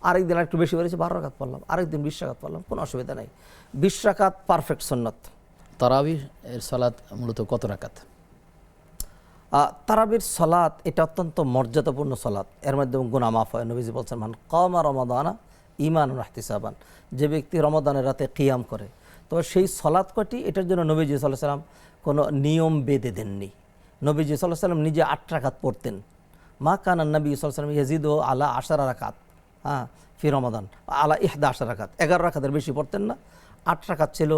আরেকদিন একটু বেশি বেড়েছে 12 রাকাত পড়লাম, আরেকদিন 20 রাকাত পড়লাম, কোনো অসুবিধা নাই। 20 রাকাত পারফেক্ট সুন্নাত। তারাবির সালাত মূলত কত রাকাত? তারাবির সালাত এটা অত্যন্ত মর্যাদাপূর্ণ সালাত, এর মধ্যে গুনাহ মাফ হয়। নবীজি বলছেন, মান কামা রমাদানা ঈমানান ওয়া ইহতিসাবান, যে ব্যক্তি রমাদানের রাতে কিয়াম করে। তবে সেই সালাত কটি, এটার জন্য নবীজি সাল্লাল্লাহু আলাইহি সাল্লাম কোনো নিয়ম বেঁধে দেননি। নবীজি সাল্লাল্লাহু আলাইহি সাল্লাম নিজে 8 রাকাত পড়তেন। মা কানা নবী সাল্লাল্লাহু আলাইহি সাল্লাম ইয়াজিদু আলা 10 রাকাত ফি রমাদান আলা 11 রাকাত, 11 রাকাতের বেশি পড়তেন না। 8 রাকাত ছিল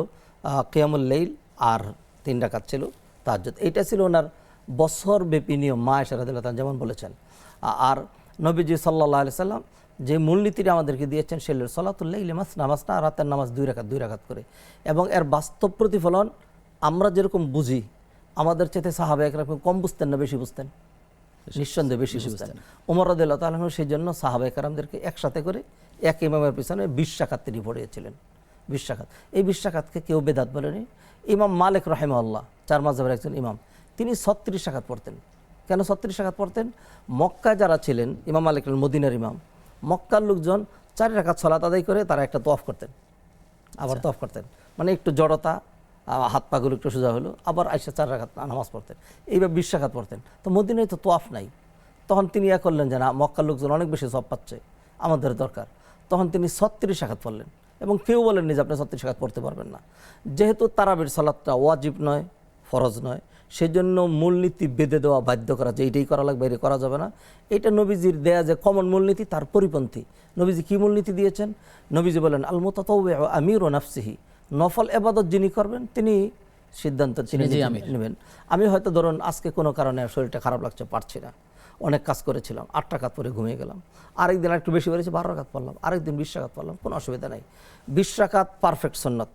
কিয়ামুল লাইল আর 3 রাকাত ছিল তাহাজ্জুদ। এইটা ছিল ওনার বছরব্যাপী নিয়ম, মা আয়েশা রাদিয়াল্লাহু তাআলা যেমন বলেছেন। আর নবীজি সাল্লাল্লাহু আলাইহি সাল্লাম যে মূলনীতিটা আমাদেরকে দিয়েছেন সেটা সালাতুল লাইলি মাসনা মাসনা, রাতের নামাজ 2 রাকাত করে। এবং এর বাস্তব প্রতিফলন আমরা যেরকম বুঝি, আমাদের চেয়ে সাহাবা একরকম কম বুঝতেন না বেশি বুঝতেন? নিঃসন্দেহে বেশি বুঝতেন। ওমর রাদিয়াল্লাহু তাআলা সেই জন্য সাহাবা একরামদেরকে একসাথে করে এক ইমামের পিছনে 20 রাকাত তিনি পড়িয়েছিলেন। 20 রাকাত, এই 20 রাকাতকে কেউ বেদাত বলেনি। ইমাম মালিক রাহিমাহুল্লাহ, 4 মাযহাবের একজন ইমাম, তিনি 36 রাকাত পড়তেন। কেন 36 রাকাত পড়তেন? মক্কায় যারা ছিলেন, ইমাম মালিক মদিনার ইমাম, মক্কার লোকজন 4 রাকাত সালাত আদায় করে তারা একটা তওয়াফ করতেন, আবার তওয়াফ করতেন, মানে একটু জড়তা, হাত পাগুলো একটু সোজা হলো, আবার আইসা 4 রাকাত নামাজ পড়তেন। এইভাবে 20 রাকাত পড়তেন। তো মদিনায় তো তোয়াফ নাই। তখন তিনি করলেন যে না, মক্কার লোকজন অনেক বেশি সওয়াব পাচ্ছে, আমাদের দরকার। তখন তিনি 36 রাকাত পড়লেন। এবং কেউ বলেননি যে আপনি 36 রাকাত পড়তে পারবেন না। যেহেতু তারাবির সালাতটা ওয়াজিব নয়, ফরজ নয়, সেজন্য মূলনীতি বেঁধে দেওয়া, বাধ্য করা যে এইটাই করা লাগবে, এটা করা যাবে না, এটা নবীজির দেয়া যে কমন মূলনীতি তার পরিপন্থী। নবীজি কী মূলনীতি দিয়েছেন? নবীজি বলেন, আল মুতাতাওয়িউ আমিরু নাফসিহি, নফল এবাদত যিনি করবেন তিনি সিদ্ধান্ত তিনি নেবেন। আমি হয়তো ধরুন আজকে কোনো কারণে শরীরটা খারাপ লাগছে, পারছি না, অনেক কাজ করেছিলাম, 8 রাকাত পরে ঘুমিয়ে গেলাম। আরেকদিন একটু বেশি বেড়েছে 12 রাকাত পড়লাম, আরেকদিন 20 রাকাত পড়লাম, কোনো অসুবিধা নাই। 20 রাকাত পারফেক্ট সুন্নাত।